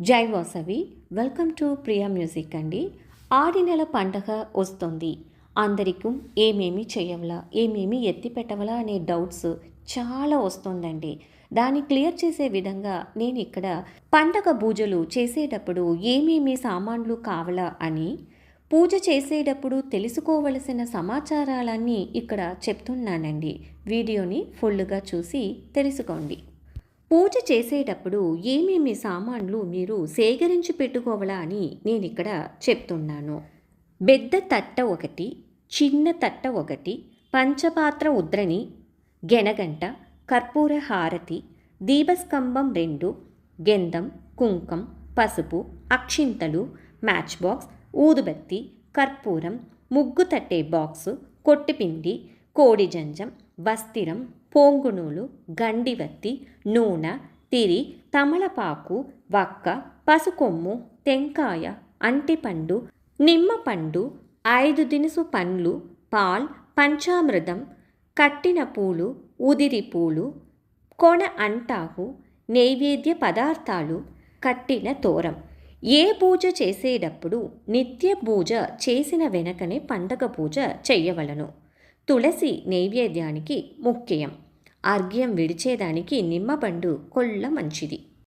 జై Vasavi. Welcome to Priya music అండి. ఆడి నెల పండగ వస్తుంది. అందరికీ ఏమేమి చేయవలా, ఏమేమి ఎత్తి పెట్టవలా అనే డౌట్స్ చాలా వస్తుందండి. దాన్ని క్లియర్ చేసే విధంగా నేను ఇక్కడ పండగ పూజలు చేసేటప్పుడు ఏమేమి సామాన్లు కావాలా అని, పూజ చేసేటప్పుడు తెలుసుకోవలసిన సమాచారాలన్నీ ఇక్కడ చెప్తున్నానండి. వీడియోని ఫుల్గా చూసి తెలుసుకోండి. పూజ చేసేటప్పుడు ఏమేమి సామాన్లు మీరు సేకరించి పెట్టుకోవాలా అని నేను ఇక్కడ చెప్తున్నాను. పెద్ద తట్ట ఒకటి, చిన్న తట్ట ఒకటి, పంచపాత్ర ఉద్రణి, గెనగంట, కర్పూర హారతి, దీపస్కంభం 2, గంధం, కుంకం, పసుపు, అక్షింతలు, మ్యాచ్ బాక్స్, ఊదుబత్తి, కర్పూరం, ముగ్గు తట్టే బాక్సు, కొట్టిపిండి, కోడి జంజం, వస్తిరం, పోంగునూలు, గండివత్తి, నూనె, తిరి, తమలపాకు, వక్క, పసుకొమ్ము, టెంకాయ, అంటిపండు, నిమ్మపండు, 5 దినుసు పండ్లు, పాల్, పంచామృతం, కట్టిన పూలు, ఉదిరి పూలు, కొన అంటాకు, నైవేద్య పదార్థాలు, కట్టిన తోరం. ఏ పూజ చేసేటప్పుడు నిత్య పూజ చేసిన వెనకనే పండగ పూజ చెయ్యవలను. తులసి నైవేద్యానికి ముఖ్యం. అర్ఘ్యం విడిచేదానికి నిమ్మపండు కొల్ల మంచిది.